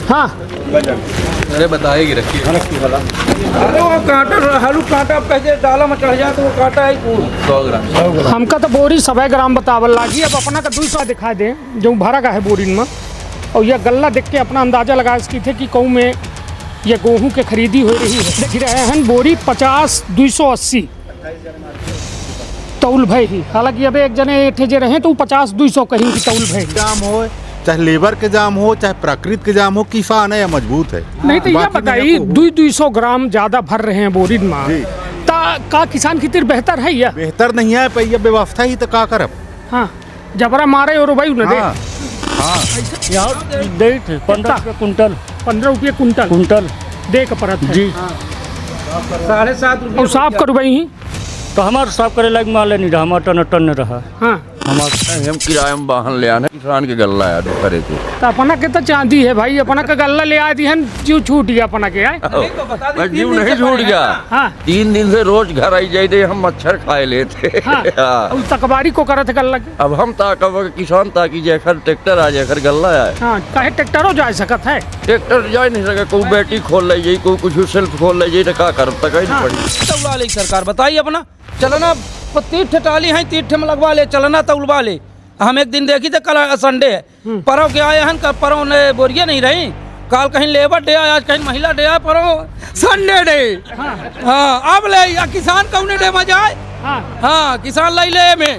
हाँ अरे बताएगी रखिए। अरे वो कांटा हलू कांटा कैसे डाला में चढ़ जाए तो वो कांटा है 100 ग्राम। हमका तो बोरी 100 ग्राम बतावल लागी। अब अपना का 200 दिखा दे जो भरा का है बोरी में। और यह गल्ला देख के अपना अंदाजा लगा इसकी थे कि कहूँ में यह गेहूँ के खरीदी हो रही है। देख रहे हैं बोरी 50 280 तौल भाई ही। हालांकि अब एक जने एठे जे रहे तो 50 200 कहीं की तौल भाई। जाम हो चाहे लेबर के जाम हो चाहे प्राकृतिक के जाम हो, किसान है या मजबूत है। नहीं तो यह बताइए 200 ग्राम ज्यादा भर रहे हैं बोरी में का किसान खातिर बेहतर है या बेहतर नहीं है पर यह व्यवस्था ही तो का करब। हाँ जबरा मारे और भाई उन्हें दे। हाँ यहाँ दे 15 रुपये कुंटल। 15 रुपये कुंटल दे का परत है जी। 7.5 रुपये और साफ करो भाई तो हमारे साफ करे लायक माल नहीं रहा, हमारा टन रहा। हाँ हम किराए में वाहन ले आना किसान के गल्ला यार करे थे। तो अपना के तो चांदी है भाई। अपना का गल्ला ले आ दी है जीव छूट गया अपना के आए। मैं जीव नहीं छूट गया। हाँ 3 दिन से रोज घर आई जाते हम मच्छर खाए लेते। हाँ उस तकबारी को करत गल्ला के। अब हम ताकब किसान ताकि जैखर ट्रैक्टर आ जाकर गल्ला आए। हाँ काहे ट्रैक्टरों जा सकत है। ट्रैक्टर जा नहीं सके, कोई बैटरी खोल ले जाई, कोई कुछ सेल्फ खोल ले जाई तो का करब तक नहीं पड़ी। तौला ले सरकार बताइए अपना चलना 30 टाली है 30 में लगवा ले चलना तौलवा ले। हम एक दिन देखी थे कल संडे है परव के आए हैं परव ने बोरिया नहीं रही। कल कहीं लेबर डे आया, आज कहीं महिला डे आया, परव संडे डे। हाँ अब ले या किसान कौन डे में जाए। हाँ किसान लाई ले में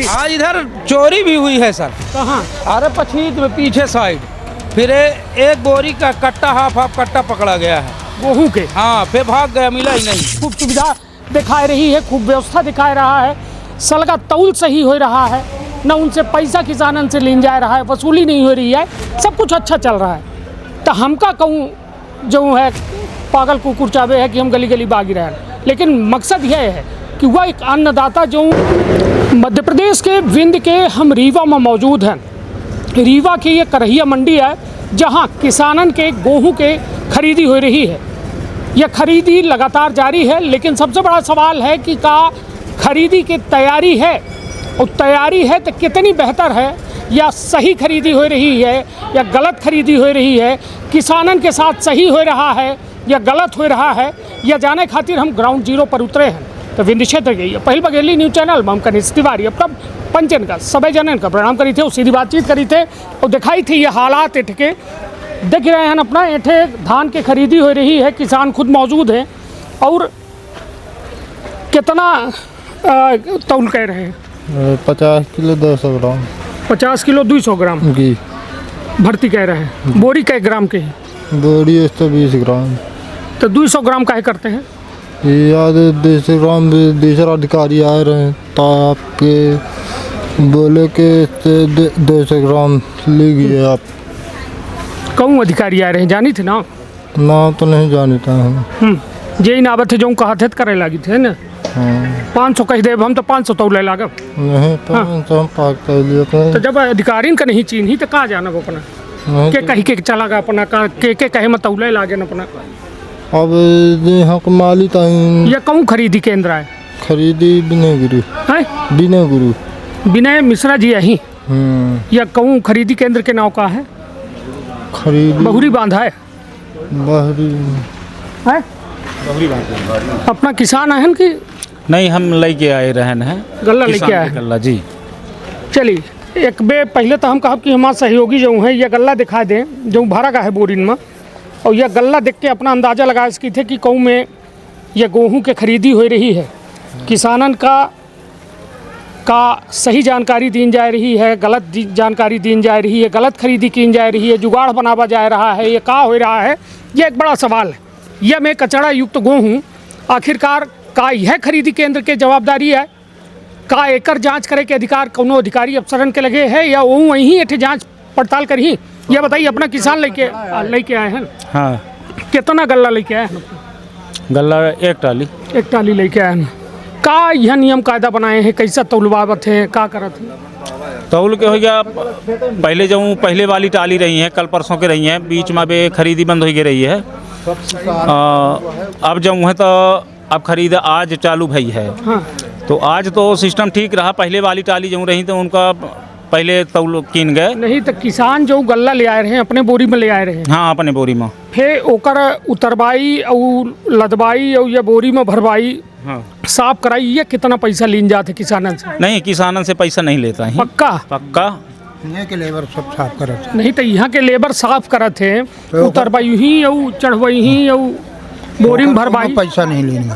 आज इधर चोरी भी हुई है सर। कहाँ? अरे पछीत में पीछे साइड फिर एक बोरी का कट्टा हाफ कट्टा पकड़ा गया है गेहूँ के। हाँ फिर भाग गया, मिला ही नहीं। खूब सुविधा दिखाई रही है, खूब व्यवस्था दिखाई रहा है, सलगा तौल सही हो रहा है, न उनसे पैसा किसानन से लीन जा रहा है, वसूली नहीं हो रही है, सब कुछ अच्छा चल रहा है। तो हमका कहूँ जो है पागल कुकुर चावे है कि हम गली गली बागी रहे। लेकिन मकसद यह है कि वह एक अन्नदाता जो मध्य प्रदेश के विंध्य के हम रीवा में मौजूद हैं। रीवा की ये करहिया मंडी है जहाँ किसानन के गेहूँ के खरीदी हो रही है। यह खरीदी लगातार जारी है, लेकिन सबसे बड़ा सवाल है कि का खरीदी की तैयारी है और तैयारी है तो कितनी बेहतर है, या सही खरीदी हो रही है या गलत खरीदी हो रही है, किसानन के साथ सही हो रहा है या गलत हो रहा है, यह जाने खातिर हम ग्राउंड जीरो पर उतरे हैं। तो विंध्य क्षेत्र गई है पहल बघेली न्यूज़ चैनल में हम कनिष्ठ तिवारी अपना पंचन का सभी जनन का प्रणाम करी थे और सीधी बातचीत करी थे और दिखाई थी ये हालात इठके देख रहे हैं अपना। एठे धान की खरीदी हो रही है, किसान खुद मौजूद है और कितना तौल कह रहे हैं 50 किलो 200 ग्राम 50 किलो 200 ग्राम जी भर्ती कह रहे हैं। बोरी कै ग्राम के है? बोरी 120 ग्राम। तो 200 ग्राम काहे करते हैं? याद 200 ग्राम दूसरा अधिकारी आ रहे हैं तो आपके बोले के 200 ग्राम लीजिए आप। कौन अधिकारी आ रहे हैं जानी थे ना? ना तो नहीं जानता हम। जे इन आवत थे जो कहा थे करे लगी थे ना। 500 कह दे हम तो 500 तौले लागब नहीं तो हम पाक कर लिए तो जब अधिकारी का नहीं चीन ही तो कहाँ जाना वो अपना के कहीं के चला गया अपना के कहे मत तौले लागे न अपना। अब यहाँ को माली ये कहूँ खरीदी केंद्र है खरीदी विनय गुरु है विनय मिश्रा जी यही या कहूँ खरीदी केंद्र के नाव का है खरीदी बहुरी बांधा है बहरी है अपना किसान है कि नहीं हम लेके आए रहन हैं गल्ला लेके आए गल्ला जी। चलिए एक बे पहले तो हम कहा कि हमारे सहयोगी जो है ये गल्ला दिखा दें जो भरा का है बोरिन में और यह गल्ला देख के अपना अंदाज़ा लगा इसकी थे कि कहूँ में यह गेहूँ के खरीदी हो रही है, किसानन का सही जानकारी दी जा रही है, गलत जानकारी दी जा रही है, गलत खरीदी की जा रही है, जुगाड़ बनावा जा रहा है, ये का हो रहा है, ये एक बड़ा सवाल है। यह में कचरा युक्त गेहूँ आखिरकार का यह खरीदी केंद्र के जवाबदारी है का एकर जांच करे के अधिकार कोनो अधिकारी अफसरन के लगे है या वो वहीं एठे जांच पड़ताल करी? यह बताइए अपना किसान लेके आए हैं। हाँ कितना गल्ला लेके आए हैं? गल्ला एक टाली लेके आए हैं। का यह नियम कायदा बनाए हैं, कैसा तौलवावत है, का करत है? तौल के हो गया पहले जो पहले वाली टाली रही हैं कल परसों के रही हैं, बीच में भी खरीदी बंद हो गई रही है। अब जो है तो अब खरीद आज चालू भई है। हाँ। तो आज तो सिस्टम ठीक रहा, पहले वाली टाली जो रही तो उनका पहले तौल कीन गए। नहीं तो किसान जो गल्ला ले आए रहे हैं अपने बोरी में ले आए रहे हैं, हाँ अपने बोरी में। फिर ओकर उतरवाई और लदवाई और ये बोरी में भरवाई, हाँ साफ कराई, ये कितना पैसा लीन जाते किसानन से? नहीं, किसानन से पैसा नहीं लेता है। पक्का पक्का यहाँ के लेबर सब साफ करत नहीं तो यहाँ के लेबर साफ करत है, उतरवाई ही और चढ़वाई ही और बोरी में भरवाई। पैसा नहीं लेना,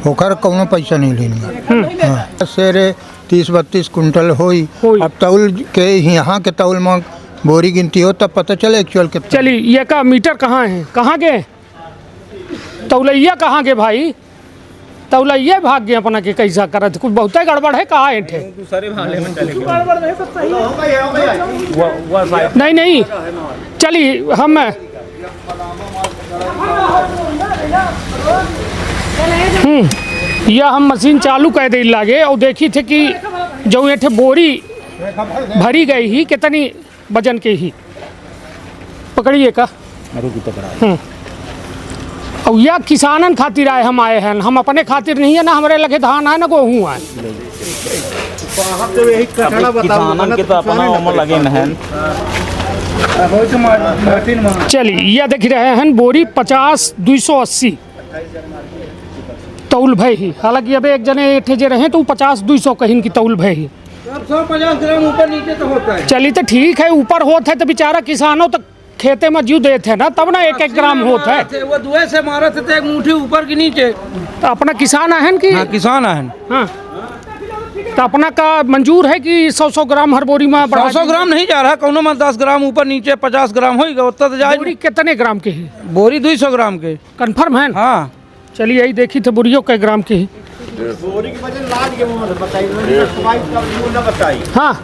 होकर कौनो पैसा नहीं लेना। हाँ। सेरे 30-32 कुंटल होई। अब तौल के यहाँ के तौल में बोरी गिनती हो तब पता चले एक्चुअल के। चलिए ये का मीटर कहाँ है, कहाँ गए तौलैया, कहाँ गए भाई? तौलैया भाग गए अपना के कैसा करत, कुछ बहुत गड़बड़ है, कहाँ है? नहीं नहीं चलिए हम यह हम मशीन चालू कर दे लागे और देखी थे कि जो ये बोरी भरी गई ही कितनी वजन के ही पकड़िए का। और यह किसानन खातिर आए हम आए हैं, हम अपने खातिर नहीं है ना, हमारे लगे धान है ना गेहूँ है। किसानन के तो अपना उम्र लगे हैं। चलिए यह देख रहे हैं बोरी 50-280 तौल भय ही, हालांकि अब एक जने एठे जे रहे तो 50-200 कहीं की तौल भय ही। 150 ग्राम ऊपर नीचे तो होता है। चलिए तो ठीक है, ऊपर होता है तो बेचारा किसानों तक खेते में जीव देते हैं ना, तब ना 1-1 ग्राम होता है। वो दुए से मारत थे एक मुट्ठी ऊपर की नीचे। तो अपना किसान है कि हाँ किसान है। हाँ तो अपना का मंजूर है कि 100-100 ग्राम हर बोरी में? 100 ग्राम नहीं जा रहा, कौनो में 10 ग्राम ऊपर नीचे 50 ग्राम होगा उतना तो जाए। बोरी कितने ग्राम के है? बोरी 200 ग्राम के कन्फर्म है? हाँ चलिए यही देखी थे बोरियों के ग्राम के ही। हाँ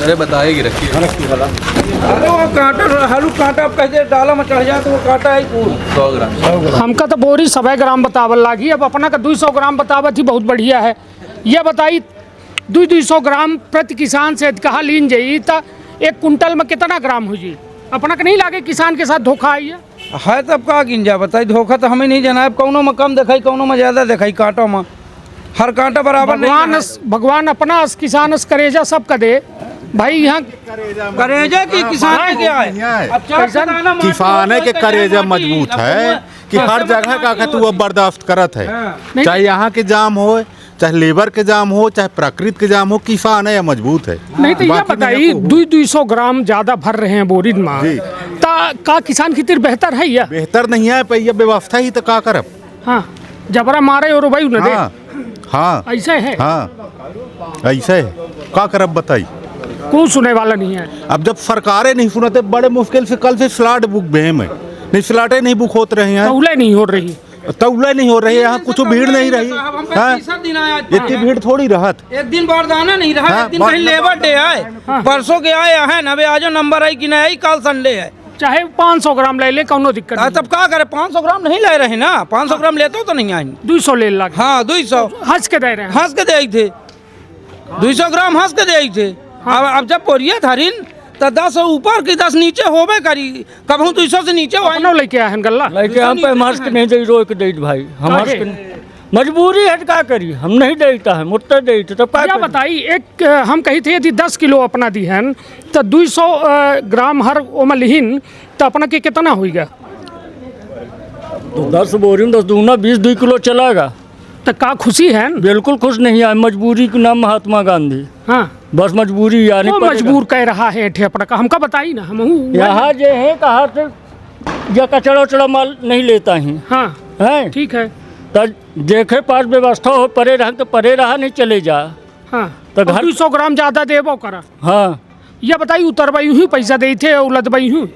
अरे बताएगी रखिए। अरे वो कांटा हालू कांटा आप कहते डाला में चढ़ जाए तो वो कांटा है 100 ग्राम। हमका तो बोरी 100 ग्राम बतावल लागी, अब अपना का 200 ग्राम बतावत ही बहुत बढ़िया है। यह बताई 200 ग्राम प्रति किसान से कहाँ लीन जाई तो 1 कुंटल में कितना ग्राम हो जी? अपना का नहीं लागे किसान के साथ धोखा आई है तब का गिन जा बताई, धोखा तो हमें नहीं जाना है। कौनो में कम दिखाई, कौनो में ज्यादा दिखाई, कांटों में हर कांटा बराबर नहीं। भगवान अपना किसान करेजा सब का दे भाई। यहाँ करेजा की किसान क्या है? अच्छा किसान के करेजा मजबूत है कि हर जगह का तू अब बर्दाश्त करत है, चाहे यहाँ के जाम हो, चाहे लेबर के जाम हो, चाहे प्राकृत के जाम हो, किसान है या मजबूत है। नहीं तो ये बताइए 200 ग्राम ज्यादा भर रहे हैं बोरी में, का किसान की तरह बेहतर है या बेहतर नहीं है? पे ये व्यवस्था ही तो का करब। हाँ जबरा मारे और भाई न दे। हाँ ऐसे है। हाँ ऐसे है, का करब बताई? कोई सुने वाला नहीं है। अब जब सरकारें नहीं सुनते, बड़े मुश्किल से कल से स्लाट बुक बहे में नहीं, स्लाटें नहीं बुक होते रहे हैं, तौले नहीं हो रही, तौले नहीं हो रही है, यहाँ कुछ भीड़ नहीं रही। हाँ इतनी भीड़ थोड़ी रहत। एक दिन बारदाना नहीं रहा। हाँ, एक दिन कहीं लेबर डे आए, परसों के आए हैं ना, आज नंबर आई कि नहीं आई, कल संडे है, चाहे 500 ग्राम ले ले, कोनो दिक्कत नहीं। तब क्या करे? 500 ग्राम नहीं ले रहे ना, 500 ग्राम लेते तो नहीं आएंगे। 200 ले लग। हाँ 200 हंस के दे रहे हैं। हंस के दे थे 200 ग्राम हंस के दे थे। अब जब बोरिया धरिन तो 10 ऊपर की 10 नीचे होबे करी, कब 200 से नीचे अपनो लेके आए हैं गल्ला लेके हम पे मास्क नहीं दे रोक दे भाई, हम मजबूरी है, क्या करी? हम नहीं देता है, मुझते देते तब क्या बताई। एक हम कही थे यदि 10 किलो अपना दी है तो 200 ग्राम हर ओमा लिहिन तो अपना के कितना होगा? तो 10 बोरी में 10 दूना 22 किलो चलाएगा। तो का खुशी है? बिल्कुल खुश नहीं है, मजबूरी के नाम महात्मा गांधी। हाँ बस मजबूरी यानी मजबूर कह रहा है ठे अपना का, हमका बताई ना। हम यहाँ जो है कहा से या कचड़ा उचड़ा माल नहीं लेता ही। हाँ है ठीक है, तो देखे पास व्यवस्था हो, परे रह तो परे रहा, नहीं चले जा। हाँ तो घर 200 ग्राम ज्यादा देवो करा। हाँ यह बताई उतरवाई हूँ पैसा दे थे और लदवाई हूँ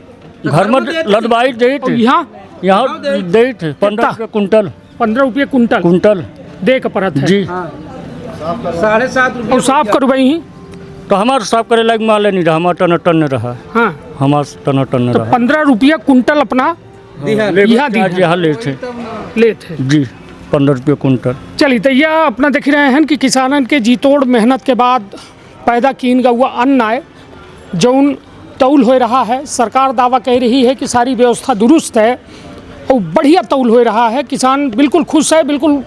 घर में लदवाई दे थे। यहाँ दे थे 15 रुपये कुंटल। 15 रुपये कुंटल दे के परत है जी। 7.5 रुपये और साफ करवाई ही तो हमारे साफ करे लायक माल नहीं रहा, हमारा टन रहा। हाँ हमारा टन तो रहा। 15 रुपया कुंटल अपना यहाँ ले थे जी, 15 रुपये कुंटल। चलिए तो यह अपना देख रहे हैं कि किसानन के जी तोड़ मेहनत के बाद पैदा कीन का हुआ अन्न आए जौन तौल हो रहा है। सरकार दावा कह रही है कि सारी व्यवस्था दुरुस्त है और बढ़िया तौल हो रहा है। किसान बिल्कुल खुश है, बिल्कुल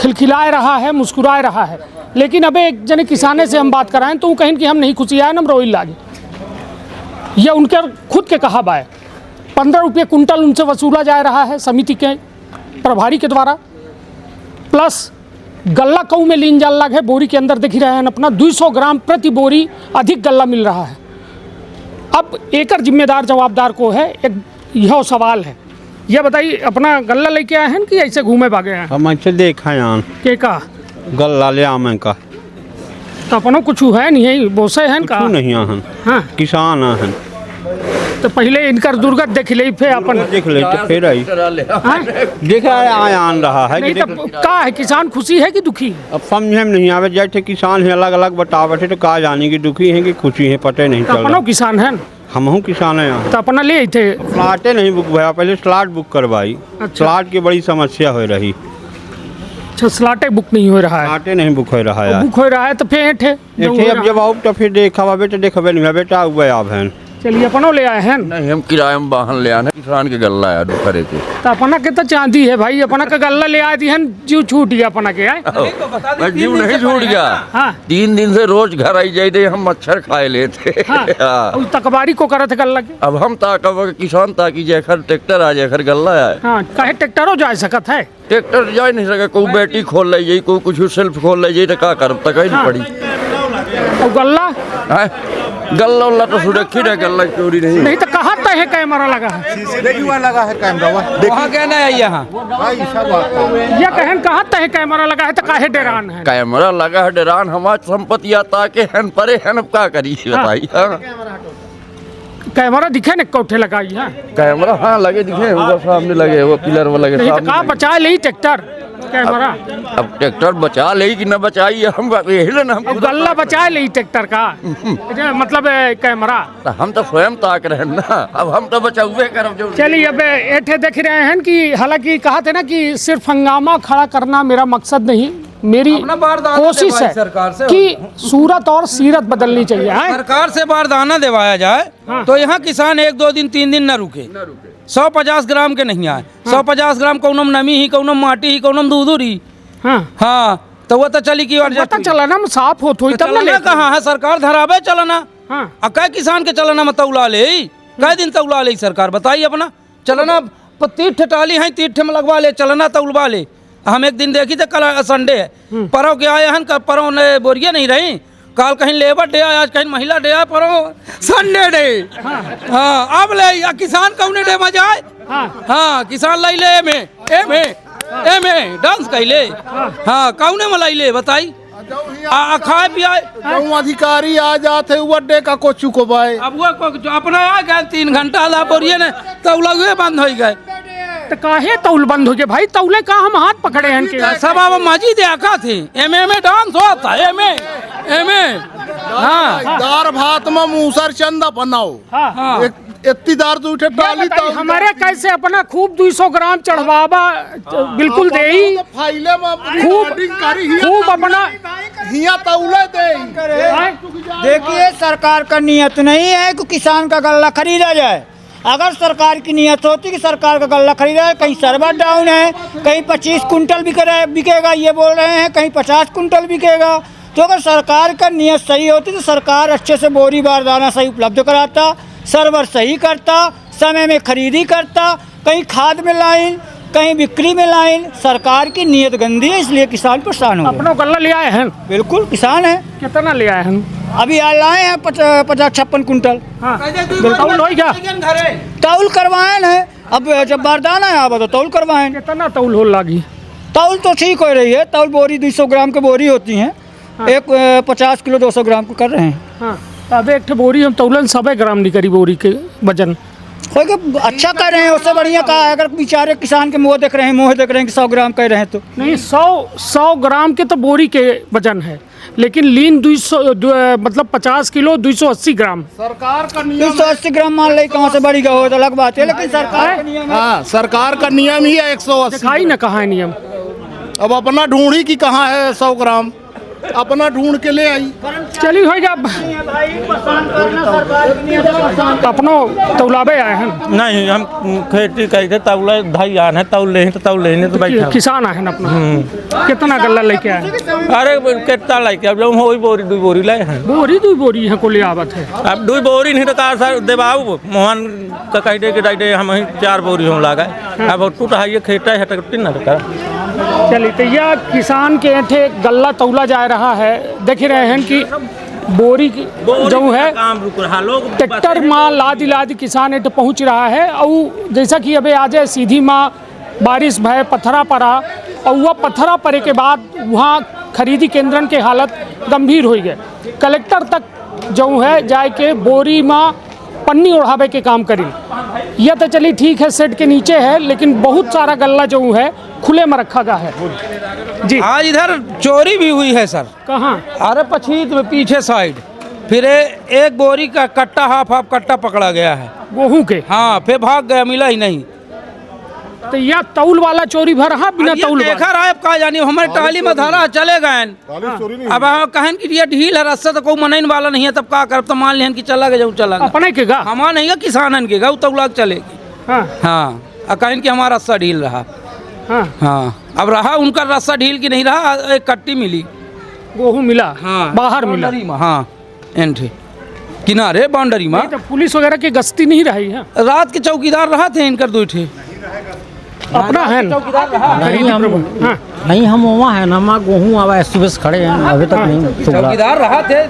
खिलखिला रहा है, मुस्कुरा रहा है। लेकिन अब एक जने किसाने से हम बात कराएं तो वो कहें कि हम नहीं खुशी आए, हम रोइल लागे। ये उनके खुद के कहा बाय 15 रुपये कुंटल उनसे वसूला जा रहा है समिति के प्रभारी के द्वारा, प्लस गल्ला कऊ में लीन जाल लाग है। बोरी के अंदर देख ही रहे हैं अपना 200 ग्राम प्रति बोरी अधिक गल्ला मिल रहा है। अब एकर जिम्मेदार जवाबदार को है, एक यह सवाल है। ये बताइए, अपना गल्ला लेके आए हैं कि ऐसे घूमे भागे हैं? हम ऐसे देखा यान के का गल्ला ले आमे का तो अपनो कुछ है नहीं है, बोसे हैं का नहीं आहन। हाँ, किसान आहन तो पहले इनकर दुर्गत देख ले, फिर अपन देख ले तो फिर आई हाँ? देखा आन रहा है नहीं कि तो का है, किसान खुशी है कि दुखी है? अब समझे में नहीं आवे, जैसे किसान है अलग अलग बतावे तो कहा जाने की दुखी है कि खुशी है, पता नहीं तो चल अपनो रहा। किसान है हम हूँ किसान है यहाँ, तो अपना ले थे। स्लाटे नहीं बुक भया, पहले स्लाट बुक करवाई। अच्छा। स्लाट की बड़ी समस्या हो रही, अच्छा, स्लाटे बुक नहीं हो रहा है, स्लाटे नहीं बुक हो रहा है। बुक हो रहा है तो फिर ऐठे अब जब आओ तो फिर देखा बेटा देखबे नहीं बेटा हुआ आप हैं। चलिए अपनो ले आए हैं। नहीं, हम किराए में वाहन ले आने, किसान के गल्ला आया दोपहर थे। तो अपना के तो चांदी है भाई, अपना का गल्ला ले आए हैं, जीव छूट गया अपना के आए। बस जीव नहीं छूट गया। हाँ। 3 दिन से रोज घर आई जाए थे, हम मच्छर खाए लेते। हाँ, उस तकबारी को करत गल्ला के। अब हम ताकब किसान ताकि जैखर ट्रैक्टर आ जाए गल्ला आए। हाँ, काहे ट्रैक्टरो जा सकत है? ट्रैक्टर जा नहीं सके, कोई बैटरी खोल ले जाए, कोई कुछ सेल्फ खोल ले जाए तो का करब तक नहीं पड़ी। और गल्ला गल्ला उल्ला तो सुरक्षित है, गल्ला चोरी नहीं। नहीं तो कहाँ तय है कैमरा लगा है? लगा है कैमरा वहाँ कहना है यहाँ ये कहन कहाँ तय है कैमरा लगा है तो काहे डेरान है? कैमरा लगा है डरान, हमारी संपत्ति आता के हन परे हन, अब का करी बताइए। हाँ। कैमरा दिखे न कोठे लगाई है? कैमरा हाँ लगे दिखे, वो सामने लगे, वो पिलर वो लगे नहीं तो सामने कहाँ लगे। बचा ले ट्रैक्टर कैमरा? अब ट्रैक्टर बचा ले कि न बचाई, हम यही ना हम अब गल्ला बचा ले ट्रैक्टर का मतलब कैमरा। तो हम तो स्वयं ताक रहे हैं ना, अब हम तो बचावे करब जो। चलिए, अब ऐठे देख रहे हैं कि हालांकि कहा थे ना कि सिर्फ हंगामा खड़ा करना मेरा मकसद नहीं, मेरी अपना बारदाना कोशिश दिलवाई है सरकार से। कि सूरत और सीरत बदलनी चाहिए। हैं? सरकार से बारदाना दिलवाया जाए हाँ। तो यहाँ किसान 1-2 दिन 3 दिन न रुके। 150 ग्राम के नहीं आए। 150 ग्राम कौनम नमी ही, कौनम माटी ही, कौनम दूध ही। हाँ, हाँ, तो वो तो चली की और पता चलाना में साफ हो तो तब ना चलना ले। कहाँ है, सरकार धरावे चलना। हाँ, कै किसान के चलना में तौला ले, कै दिन तौला ले सरकार बताइए अपना। चलना 30 टाली है, 30 में लगवा ले, चलना तौलवा ले। हम एक दिन देखी थे, कल संडे है, परव के आए हैं, परव ने बोरिया नहीं रही, काल कहीं लेबर डे आया, आज कहीं महिला डे आया, परव संडे डे। हाँ, अब ले या किसान कौने डे में जाए। हाँ, किसान लाई ले एमे डांस कैले। हाँ, कौने में लाई ले बताई, खाए पियाए। अधिकारी आ जाते अड्डे का को चुकवाए। अब वो अपना आ गए 3 घंटा ला बोरिए ने तौला हुए बंद हो गए। तो काहे तौल बंद हो गए भाई? तौले का हम हाथ पकड़े हैं इनके। सब अब मजी देखा थी, एमे में डांस होता है, एमे हाँ। दार भात में मूसर चंदा बनाओ। हाँ, इतनी दार दूठे टाली बताइए, हमारे कैसे अपना खूब 200 ग्राम चढ़वावा बिल्कुल दे ही, फाइले में खूब अपना हिया तौले दे। देखिए, सरकार का नियत नहीं है कि किसान का गल्ला खरीदा जाए। अगर सरकार की नियत होती कि सरकार का गल्ला खरीदा है, कहीं सर्वर डाउन है, कहीं 25 कुंटल बिकेगा ये बोल रहे हैं, कहीं 50 कुंटल बिकेगा। तो अगर सरकार का नियत सही होती तो सरकार अच्छे से बोरी बारदाना सही उपलब्ध कराता, सर्वर सही करता, समय में खरीदी करता, कहीं खाद में लाइन, कहीं बिक्री में लाइन। सरकार की नियत गंदी है, इसलिए किसान परेशान हो गए। अपना गल्ला ले आए हैं? बिल्कुल किसान है। कितना ले आए हैं? अभी लाए हैं 50-56 कुंटल। हाँ, तौल हो गया? तौल करवाए हैं, अब जब बारदाना है अब तो तौल करवाएं। कितना तौल हो लगी? तौल तो ठीक हो रही है, तौल बोरी 200 ग्राम की बोरी होती हैं। हाँ। एक 50 किलो 200 ग्राम को कर रहे हैं। हाँ, अब एक बोरी हम तौलन 100 ग्राम नहीं करी बोरी के वजन। अच्छा कर रहे हैं, उससे बढ़िया कहा है। अगर बेचारे किसान के मुँह देख रहे हैं कि 100 ग्राम कह रहे हैं तो नहीं, 100 ग्राम के तो बोरी के वजन है, लेकिन लीन 200 मतलब 50 किलो 280 ग्राम। सरकार का नियम 280 ग्राम मान ले, कहाँ से बढ़ी हो तो अलग बात है, लेकिन सरकार का नियम है। हाँ, सरकार का नियम ही है 180। दिखाई ना कहाँ है नियम। अब अपना ढूंढी की कहाँ है 100 ग्राम। अपना ढूंढ के ले आई। चली हो जा अपनो तौलाबे आए हैं। नहीं हम खेती करते तौले धाई आन है तौले हैं तो तौले नहीं तो बैठा किसान आए हैं अपना। कितना गल्ला लेके आए? अरे कितना लाइक अब जब हो बोरी 2 बोरी लाए हैं। बोरी 2 बोरी है को ले आवत है। अब 2 बोरी नहीं तो कहा सर देवाऊ मोहन का कह दे के डाइटे हम 4 बोरी हम लगा अब टूट है खेता है टकटी ना कर। चलिए तो यह किसान के ऐठे गल्ला तौला जा रहा है। देख रहे हैं कि बोरी जो है ट्रैक्टर माँ लादी लादी किसान ऐठे पहुँच रहा है। और जैसा कि अबे आज सीधी माँ बारिश भय पत्थरा पड़ा और वह पत्थरा पड़े के बाद वहाँ खरीदी केंद्रन के हालत गंभीर हो गए। कलेक्टर तक जो है जाए के बोरी माँ पन्नी ओढ़ावे के काम करी। यह तो चली ठीक है सेट के नीचे है लेकिन बहुत सारा गल्ला जो है खुले में रखा गया है जी। आज इधर चोरी भी हुई है सर। कहाँ? अरे पछीत में पीछे साइड फिर एक बोरी का कट्टा हाफ कट्टा पकड़ा गया है गेहूं के। हाँ फिर भाग गया मिला ही नहीं। तो यह तौल वाला चोरी भर रहा बिना तौल देखा रहा है का जानी हमारे टाली में धरा चले गए। अब कहन कि ये ढील है रास्ता तो कोई मनैन वाला नहीं है तब का कर तो मान लिहन कि चला गया चला गया अपने के गा हमारा नहीं है किसान के गा तौला चलेगी। हाँ कहन कि हमारा रास्ता ढील रहा। हाँ अब रहा उनका रास्ता ढील की नहीं रहा। एक कट्टी मिली गेहूं मिला। हाँ बाहर मिला। हाँ एंट्री किनारे बाउंड्री में। तो पुलिस वगैरह की गश्ती नहीं रही है। रात के चौकीदार रहा थे इनकर 2 ठे अपना है नहीं हम वहाँ है ना हमारा गेहूँ आवा सुबह से खड़े हैं अभी तक नहीं चौकीदार रहा थे।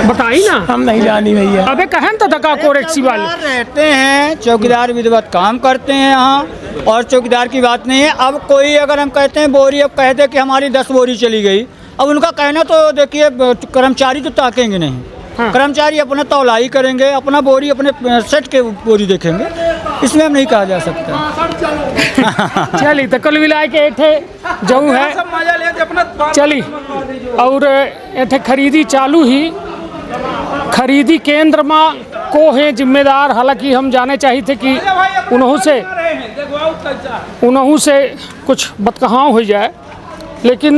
बताई ना हम नहीं जानी भैया। अबे कहन तो धक्का को रिक्सी वाले रहते हैं चौकीदार विधिवत काम करते हैं यहाँ और चौकीदार की बात नहीं है। अब कोई अगर हम कहते हैं बोरी अब कह दे कि हमारी 10 बोरी चली गई अब उनका कहना तो देखिए कर्मचारी तो ताकेंगे नहीं। कर्मचारी अपना तौलाई करेंगे अपना बोरी अपने सेट के बोरी देखेंगे इसमें हम नहीं कहा जा सकता। चली तो कुल मिला के एठे जो है चली और एठे खरीदी चालू ही खरीदी केंद्र में को है जिम्मेदार। हालांकि हम जाने चाहिए थे कि उन्हों से कुछ बतकहाव हो जाए लेकिन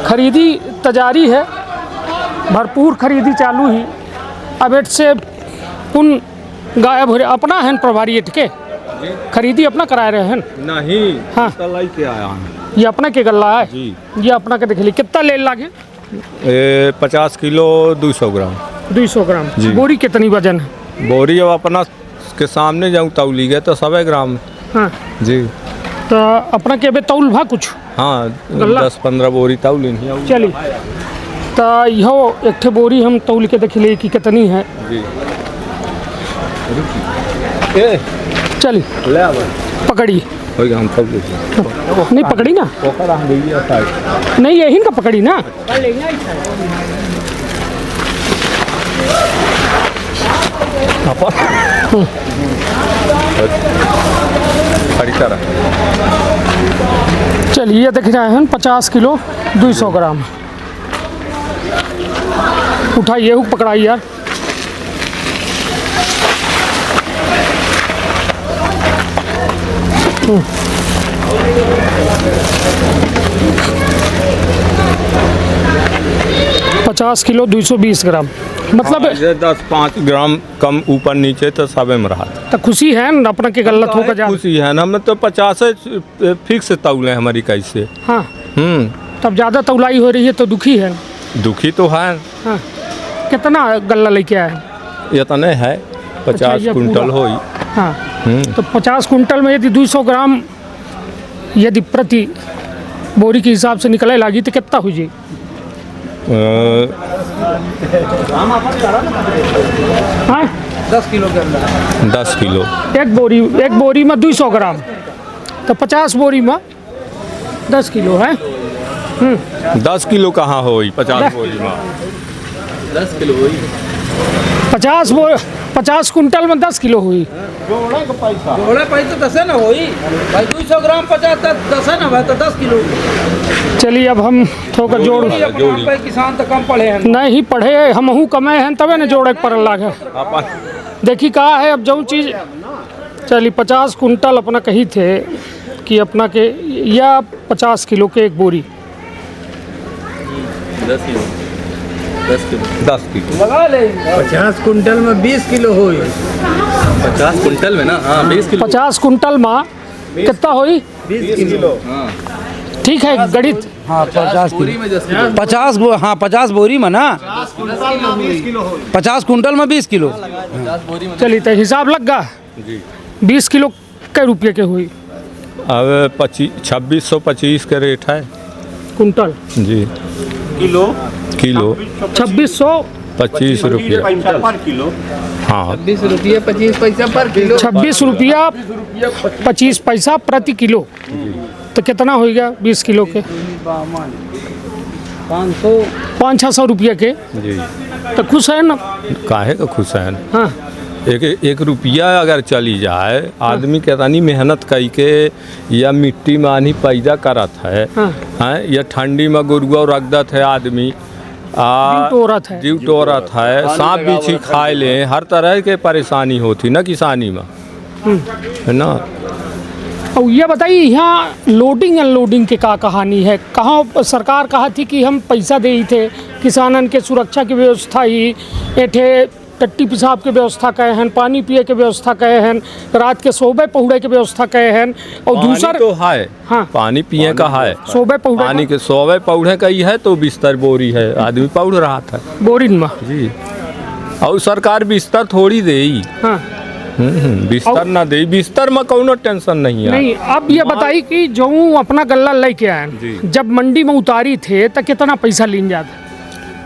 खरीदी तजारी है भरपूर खरीदी चालू ही। अब एट से पुन गायब हो रहे अपना है प्रभारी एट के खरीदी अपना करा रहे हैं नहीं। हाँ के आया ये अपना के गल्ला है जी। ये अपना के देख ली कितना ले लागे 50 किलो 200 ग्राम 200 ग्राम जी। बोरी कितनी वजन है? बोरी अब अपना के सामने जाऊँ तौली गए तो 100 ग्राम। हाँ जी तो अपना के तौल भा कुछ हाँ 10-15 बोरी तौली नहीं। चली तो यह एक बोरी हम तौल के देख लिए कि कितनी है जी। चली पकड़ी हम सब नहीं पकड़ी ना नहीं यही का पकड़ी ना चलिए देख रहे हैं 50 किलो 200 ग्राम उठाइए हुक पकड़ाई यार। $50 किलो 220 ग्राम मतलब 10-5 ग्राम कम ऊपर नीचे तो सब में रहा। तो खुशी है न अपना के गलत होगा जा खुशी है ना हमें तो 50 फिक्स तौले हमारी कैसे। हाँ तब ज़्यादा तौलाई हो रही है तो दुखी है। दुखी तो है। हाँ कितना गल्ला लेके आए? इतने है 50 कुंटल हो। हाँ तो 50 कुंटल में यदि 200 ग्राम यदि प्रति बोरी के हिसाब से निकले लगी तो कितना हो जाए? 10 किलो के अंदर 10 किलो एक बोरी में 200 ग्राम तो 50 बोरी में 10 किलो है। 10 किलो कहाँ हो 50 बोरी में 10 किलो हुई 50 कुंटल में 10 किलो हुई। जोड़े पैसे 10 ना हुई भाई 200 ग्राम 50 10 है ना भाई तो 10 किलो। चलिए अब हम थोड़ा जोड़ किसान तो कम पढ़े हैं नहीं पढ़े हमहू कमे हैं तबे न जोड़े पर लागे देखी कहा है अब जो चीज़ चली 50 कुंटल अपना कही थे कि अपना के या 50 किलो के एक बोरी 10 किलो लगा ले 50 कुंटल में 20 किलो हो 50 कुंटल में ना, हाँ 20 किलो 50 कुंटल में कितना हुई? 20 किलो ठीक है गणित। हाँ 50 बोरी में ना 50 कुंटल में 20 किलो। चलिए तो हिसाब लग गया। 20 किलो कै रुपये के हुई? अब 2625 का रेट है कुंटल जी। किलो 2625 रुपये हाँ 20 रुपये 25 पैसा पर किलो। 26 रुपया 25 पैसा प्रति किलो। तो कितना हो गया 20 किलो के? 500 रुपये के। जी। तो खुश है ना? काहे का खुश है? हाँ एक रुपया अगर चली जाए, आदमी कितनी मेहनत कई के या मिट्टी में आनी पैदा करत है, हाँ या ठंडी में गुरुआ रख दत है आदमी, जीव टोरत है, सांप बिच्छी खाए ले, हर तरह के परेशानी होती ना किसानी में, है ना। और ये बताइए यहाँ लोडिंग अनलोडिंग के का कहानी है? कहाँ सरकार कहा थी कि हम पैसा दे थे, किसानन के सुरक्षा की व्यवस्था ही एठे टट्टी पेशाब के व्यवस्था कहे हैं, पानी पिए के व्यवस्था कहे हैं, रात के सोबे पहुड़े के व्यवस्था कहे हैं, और दूसरा तो है हाँ पानी पिए का है, सोबे पहुड़े पानी के सोबे पहुड़े का ही है, तो बिस्तर बोरी है, आदमी पहुड़ रहा था बोरिन में जी। और सरकार बिस्तर थोड़ी दे, हाँ बिस्तर ना दे, बिस्तर में कोनो टेंशन नहीं है। नहीं अब ये बताइए कि जो अपना गल्ला लेके आए, जब मंडी में उतारी थे तो कितना पैसा लीन जाता?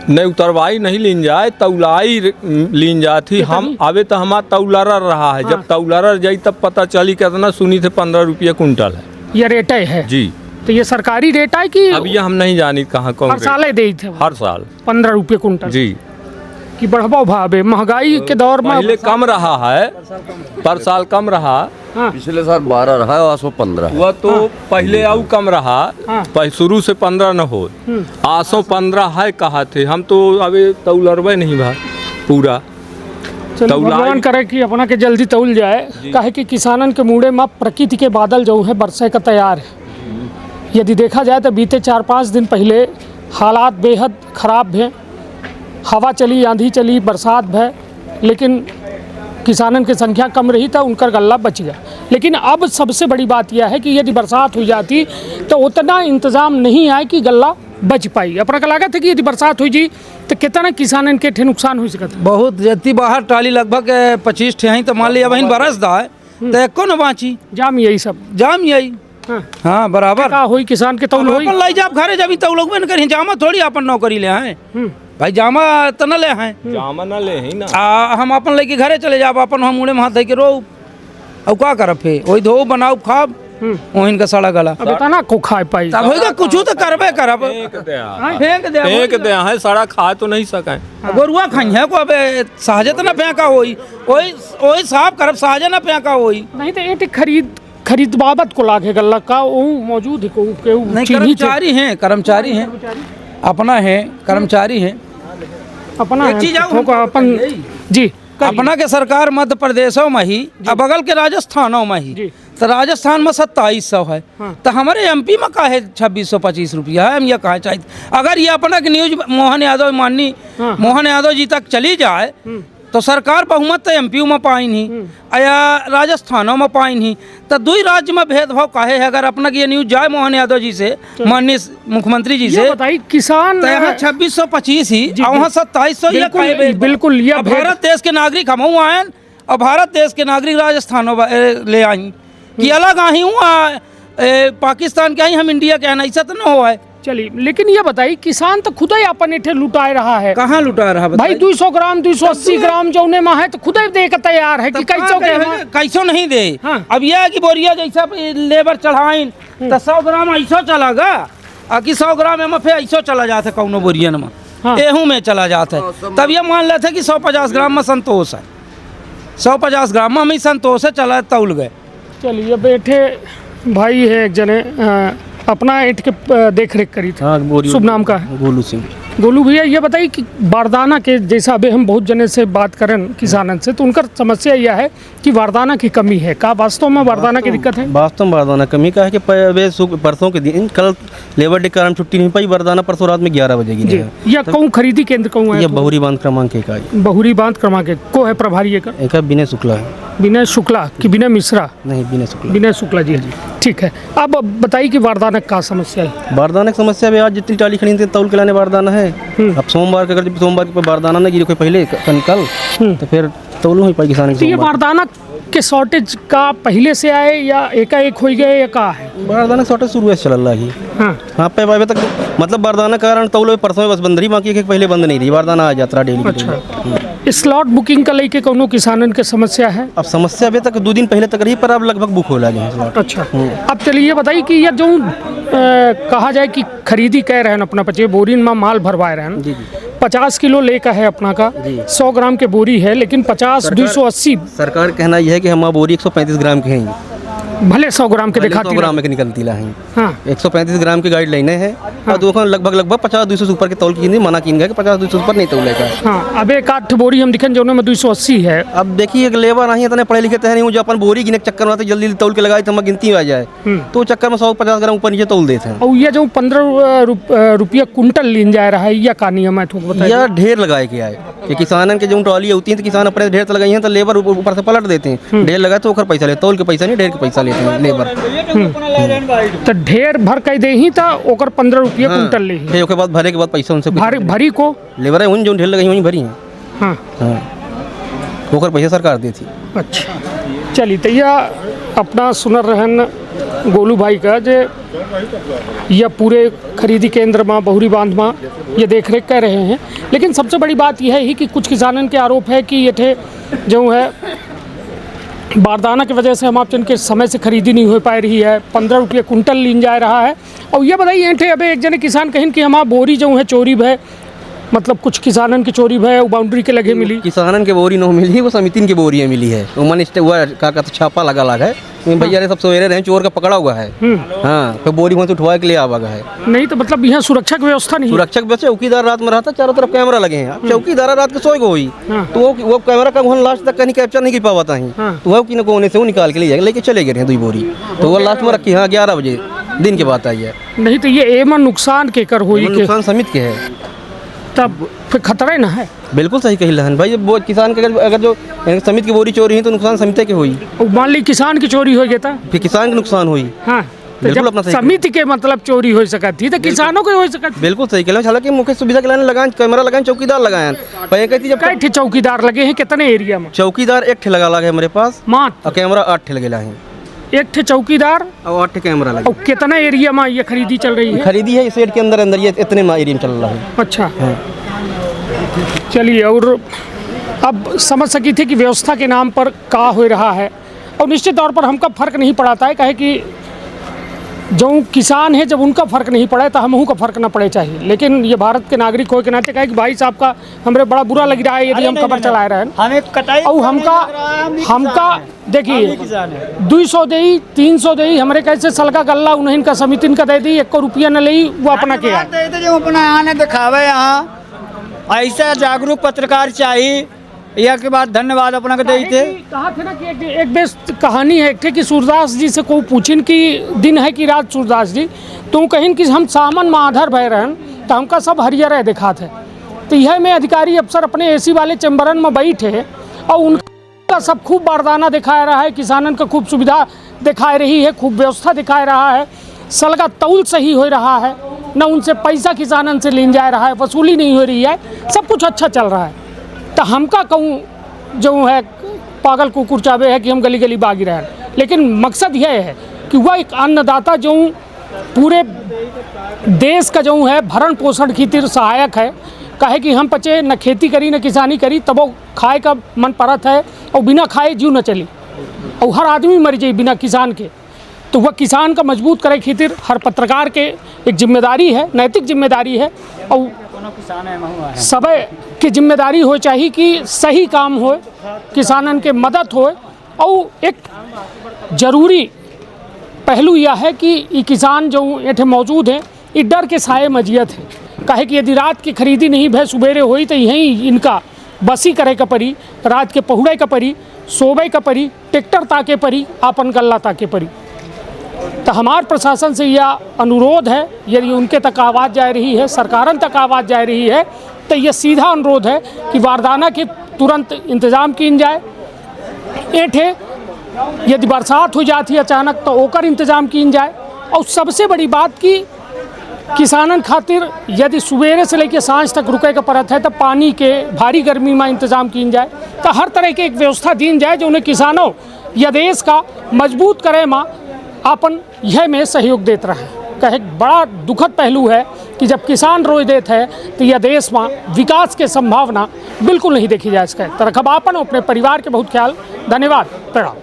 नहीं उतरवाई नहीं लीन जाए, तौलाई लीन जाती। हम आवे तो हमारा तौलारा रहा है, जब तौलारा जाई तब पता चली कितना, सुनी थे 15 रुपये कुंटल है ये रेट है जी। तो ये सरकारी रेट है कि अब ये हम नहीं जानी कहाँ कौन? हर साल दे थे, हर साल 15 रुपये कुंटल जी। कि बढ़ावा भावे महंगाई के दौर में पहले कम रहा है, पर साल कम रहा। हाँ। पिछले साल 12 रहा है, 15 वह तो पहले और कम रहा, शुरू से 15 न हो, 15 है कहा थे हम, तो अभी तौलरवे नहीं भा पूरा। भगवान करे कि अपना के जल्दी तौल जाए, काहे कि किसानन के मुड़े में प्रकृति के बादल जो है बरसे का तैयार है। यदि देखा जाए तो बीते 4-5 दिन पहले हालात बेहद खराब हैं, हवा चली, आंधी चली, बरसात भय, लेकिन किसानन की संख्या कम रही था, उनका गल्ला बच गया। लेकिन अब सबसे बड़ी बात यह है कि यदि बरसात हो जाती तो उतना इंतज़ाम नहीं आए कि गल्ला बच पाई। अपना का लागत है कि यदि बरसात हो जी तो कितना किसानन के ठे नुकसान हो सकता है? बहुत जति बाहर टाली लगभग 25 ठे हैं, तो मान लिया बहन बरस दा है तो एको न बाँची, जाम यही सब जाम यही। हाँ बराबर का होई किसान के तौल होई, अपन लाई जाब घरे जब तो लोग में करी जामा थोड़ी अपन नौकरी ले हैं भाई, जामा तो न ले हैं, जामा न ले ही ना। हम अपन लेके घरे चले जाब, अपन हम मुड़े में हाथ धो के रो, अब का करब फे वही धो बनाओ खाब ओहिन का सड़ा गला। अब इतना को खाए पाई तब होगा कुछ तो करबे करब, फेंक दे है, सड़ा खा तो नहीं सके, गोरुआ खाई है को, अबे सहजे तो ना फेंका होई, वही साफ करब, सहजे ना फेंका होई। नहीं तो एक खरीद बाबत को लागे गल्ला का वो मौजूद है को नहीं, कर्मचारी हैं अपना है, कर्मचारी है अपना एक चीज अपन जी। अपना के सरकार मध्य प्रदेशों में ही, बगल के राजस्थानों में ही, तो राजस्थान में 2700 है, तो हमारे एमपी में का है 2625 रुपया है। हम ये कहा चाहिए अगर ये अपना की न्यूज मोहन यादव जी तक चली जाए तो सरकार बहुमत तो एमपी में पाई नहीं, या राजस्थानों में पाई नहीं, तो दो राज्य में भेदभाव काहे है? अगर अपना ये न्यूज जाए मोहन यादव जी से, माननीय मुख्यमंत्री जी से, बताइए किसान तो यहाँ 2625 ही और वहाँ 2700। बिल्कुल भारत देश के नागरिक हम आए और भारत देश के नागरिक राजस्थानों ले आई कि अलग आई हूँ, पाकिस्तान के आई, हम इंडिया के आना, ऐसा तो न हो है। चलिए लेकिन ये बताइए किसान तो खुद ही अपन इठे लुटाए रहा है। कहाँ लुटा रहा है भाई? 200 ग्राम 280 ग्राम जौने में है तो खुद ही दे के तैयार है कि कैसो नहीं दे। अब यह है कि बोरिया जैसा लेबर चढ़ाइन तो 100 ग्राम ऐसा चलागा, कि 100 ग्राम एम ऐसा चला जाता है कौनो बोरियन में, एहू में चला जाता है। तब ये मान लेते कि 150 ग्राम में संतोष है, 150 ग्राम में हमें संतोष है, चला तौल गए। चलिए बैठे भाई है एक जने अपना ईंट के देख रेख करी थी, शुभ नाम का है गोलू सिंह। गोलू भैया ये बताइए कि बारदाना के जैसा अभी हम बहुत जने से बात करें किसानन से, तो उनका समस्या यह है कि बारदाना की कमी है। का वास्तव में बारदाना की दिक्कत है? वास्तव में बारदाना कमी का है कि परसों के दिन कल लेबर डे के कारण छुट्टी नहीं पाई, बारदाना परसों रात में 11 बजे की या कहूँ खरीदी केंद्र कहूँ ये बहुरी बांध क्रमांक 1 है। बहुरी बांध क्रमांक 1 को है प्रभारी एक विनय शुक्ला है। विनय शुक्ला कि विनय मिश्रा? नहीं, विनय शुक्ला। विनय शुक्ला जी, ठीक है। अब बताइए कि बारदाना का समस्या है? बारदाना की समस्या भी आज जितनी टाली खड़ी थी तौल के लाने बारदाना है। अब सोमवार के अगर सोमवार के बारदाना नहीं गिरे कोई पहले कल तो फिर तौल नहीं पाई किसान। तो ये बारदाना के शॉर्टेज का पहले से आए या एकाएक हो गए या का है? बारदाना शॉर्टेज शुरू है चल रहा है। हाँ पे अभी तक मतलब बारदाना के कारण तौल परसों बस बंद रही, बाकी पहले बंद नहीं रही। बारदाना आ जाता डेली। अच्छा, स्लॉट बुकिंग का लेके कोनो किसानन के समस्या है? अब समस्या अभी तक 2 दिन पहले तक रही, पर अब लगभग बुक हो लगे हैं। अच्छा, अब चलिए ये बताइए कि ये जो कहा जाए कि खरीदी कह रहे हैं अपना पचे बोरीन में माल भरवाए रहे हैं, 50 किलो लेकर है अपना का, 100 ग्राम के बोरी है, लेकिन 50 280 सरकार कहना यह है कि हमारा बोरी 135 ग्राम के हैं, भले 100 ग्राम के दिखाती 100 ग्राम के निकलती ला है। हाँ। 135 ग्राम की गाइडलाइनें हैं। और दोनों लगभग 50-200 से ऊपर के तौल की मना की गया कि 50-200 ऊपर नहीं तौलेगा। हाँ, अब एक 8 बोरी हम दिखें जो में 280 है। अब देखिए एक लेबर नहीं इतने पढ़े लिखे तो नहीं, जो अपन बोरी गिने चक्कर में जल्दी तौल के लगाए तो हम गिनती आ जाए तो चक्कर में 150 ग्राम ऊपर नीचे तौल देते हैं। और ये जो 15 रुपया कुंटल लीन जा रहा है या का नियम है? या ढेर लगाए के आए कि किसानन के जो ट्रॉली होती है तो किसान अपने ढेर लगाई हैं तो लेबर ऊपर से पलट देते हैं। ढेर लगाए तो ओकर पैसा लेते, तौल के पैसा नहीं, ढेर के पैसा लेते हैं लेबर। तो ढेर भर कह दे ही था ओकर 15 रुपया कुंटल ले ही। ओके बाद भरे के बाद पैसा उनसे भरी को लेबर है उन जो ढेर लगाई वहीं भरी हैं। हाँ, ओकर पैसा सरकार देती। अच्छा, चलिए तो यह अपना सुनर रहन गोलू भाई का जे यह पूरे खरीदी केंद्र में बहुरी बांध में ये देख रेख कर रहे हैं। लेकिन सबसे बड़ी बात यह है कि कुछ किसानन के आरोप है कि ये थे जो है बारदाना की वजह से हम आप के समय से खरीदी नहीं हो पा रही है, 15 रुपये कुंटल लीन जा रहा है। और ये बताइए थे अभी एक जने किसान कहें कि हमारा बोरी जो है चोरी है, मतलब कुछ किसानन की चोरी है, वो बाउंड्री के लगे मिली। किसानन के बोरी नहीं मिली, वो समितिन की बोरियाँ मिली है। वो का छापा लगा है भैया ने सब सवेरे रहे, चोर का पकड़ा हुआ है। हाँ, फिर बोरी वहाँ से उठवा के लिए आवा है। नहीं तो मतलब यहाँ सुरक्षा की व्यवस्था नहीं? सुरक्षा की व्यवस्था, चौकीदार रात में रहता, चारों तरफ कैमरा लगे हैं। चौकीदार रात के सोए गो हुई तो वो कैमरा का वहाँ लास्ट तक कहीं कैप्चर नहीं कर पाता है। तो वो कि कोने से वो निकाल के ले जाएगा, लेके चले गए 2 बोरी, तो वो लास्ट में रखी। हाँ, 11 बजे दिन के बाद आई है। नहीं तो ये एमन नुकसान के कर हुई, नुकसान समिति के है, तब फिर खतरा ना है। बिल्कुल सही कही लहन भाई। वो किसान के अगर जो समिति की बोरी चोरी है तो नुकसान समिति के हुई। मान ली किसान की चोरी हो गया, फिर किसान के नुकसान हुई। हाँ, तो जब अपना समिति के मतलब चोरी हो सका थी तो किसानों को हो सका। बिल्कुल सही कह। हालांकि मुख्य सुविधा के लाने लगाए, कैमरा लगाए, चौकीदार लगाए। पहले कहती जब कई चौकीदार लगे हैं, कितने एरिया में? चौकीदार 1 लगा है हमारे पास मात्र, और कैमरा 8 लगे हैं। 1 चौकीदार और 8 कैमरा लगे। और कितना एरिया में ये खरीदी चल रही है? खरीदी है शेड के अंदर ये इतने एरिया में चल रहा है। अच्छा, चलिए। और अब समझ सकी थी कि व्यवस्था के नाम पर का हो रहा है, और निश्चित तौर पर हमका फर्क नहीं पड़ाता है, कहे कि जो किसान है जब उनका फर्क नहीं पड़े तो हमहू का फर्क ना पड़े चाहिए। लेकिन ये भारत के नागरिक हो के नाते कहे कि भाई साहब का हमें बड़ा बुरा लग रहा है यदि हम खबर चला रहे हैं। और हमका देखिए 200 दे 300 दे हमारे कैसे सलका गल्ला उन्हें का समिति का दे दी, 1 रुपया न ली, वो अपना क्या जो अपना यहाँ ने दिखावे। यहाँ ऐसा जागरूक पत्रकार चाहिए। यह के बाद धन्यवाद अपना के देते। कहा थे ना कि एक बेस्ट कहानी है कि सूरदास जी से को पूछिन कि दिन है कि रात सूरदास जी, तो कहिन कि हम सामन में आधर भय रहन तो हमका सब हरियर दिखा थे। तो यह में अधिकारी अफसर अपने एसी वाले चैम्बरन में बैठे और उनका सब खूब बारदाना दिखा रहा है, किसानन का खूब सुविधा दिखा रही है, खूब व्यवस्था दिखा रहा है, सलगा तौल सही हो रहा है, न उनसे पैसा किसानन से लीन जा रहा है, वसूली नहीं हो रही है, सब कुछ अच्छा चल रहा है। तो हमका कहूँ जो है पागल कुकुर चावे है कि हम गली गली बागी रहे। लेकिन मकसद यह है कि वह एक अन्नदाता जो पूरे देश का जो है भरण पोषण की तीर सहायक है। कहे कि हम पचे न खेती करी न किसानी करी तब वो खाए का मन परत है, और बिना खाए जीव न चली, और हर आदमी मर जाए बिना किसान के। तो वह किसान का मजबूत करे खातिर हर पत्रकार के एक जिम्मेदारी है, नैतिक जिम्मेदारी है, और सब की जिम्मेदारी हो चाहिए कि सही काम हो, किसानन के मदद हो। और एक जरूरी पहलू यह है कि ये किसान जो ये मौजूद हैं, ये डर के साए मजियत है। कहे कि यदि रात की खरीदी नहीं भय सुबेरे हुई तो यहीं इनका बसी करे का परी, रात के पहुड़े का परी, सोबे का परी, ट्रैक्टर ताके परी, आपन गल्ला ताके परी। तो हमार प्रशासन से यह अनुरोध है, यदि उनके तक आवाज़ जा रही है, सरकारन तक आवाज़ जा रही है, तो यह सीधा अनुरोध है कि बारदाना के तुरंत इंतज़ाम किन जाए। एठे यदि बरसात हो जाती है अचानक तो ओकर इंतज़ाम किन जाए। और सबसे बड़ी बात कि किसानन खातिर यदि सुबेरे से लेकर सांझ तक रुके का परत है तो पानी के भारी गर्मी में इंतज़ाम किन जाए। तो हर तरह की एक व्यवस्था दी जाए जो उन्हें किसानों या देश का मजबूत करे माँ अपन यह में सहयोग देते रहे। कहे बड़ा दुखद पहलू है कि जब किसान रोज देते हैं तो यह देश में विकास के संभावना बिल्कुल नहीं देखी जा सके। तो रखब आपन अपने परिवार के बहुत ख्याल। धन्यवाद, प्रणाम।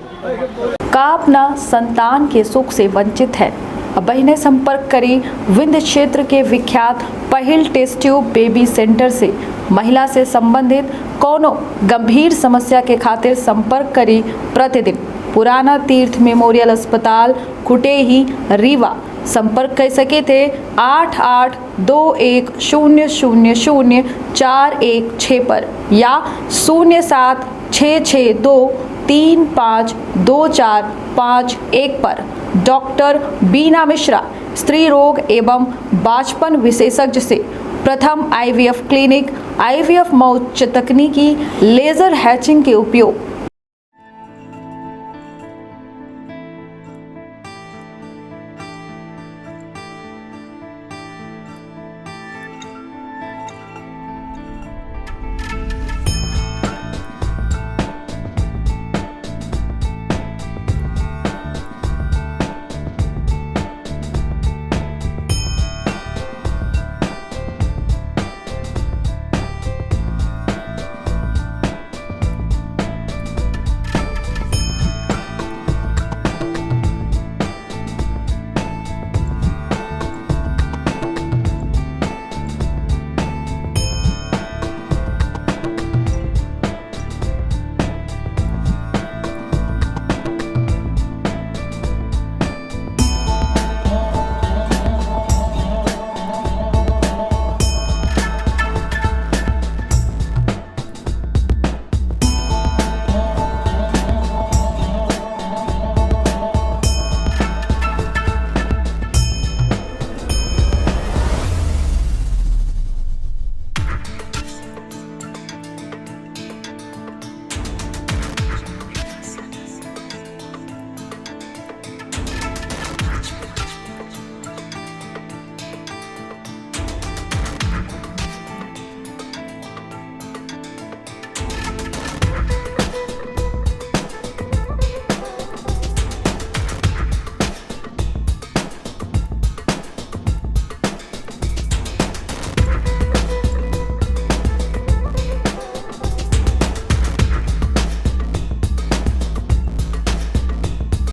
का अपना संतान के सुख से वंचित है? अब बहिने संपर्क करी विंध्य क्षेत्र के विख्यात पहिल टेस्ट ट्यूब बेबी सेंटर से। महिला से संबंधित कोनो गंभीर समस्या के खातिर संपर्क करी प्रतिदिन पुराना तीर्थ मेमोरियल अस्पताल कुटेही रीवा। संपर्क कर सके थे 8821000416 पर या 0766235245 पर। डॉक्टर बीना मिश्रा स्त्री रोग एवं बांझपन विशेषज्ञ से प्रथम IVF क्लिनिक, IVF मौच तकनीकी, लेजर हैचिंग के उपयोग,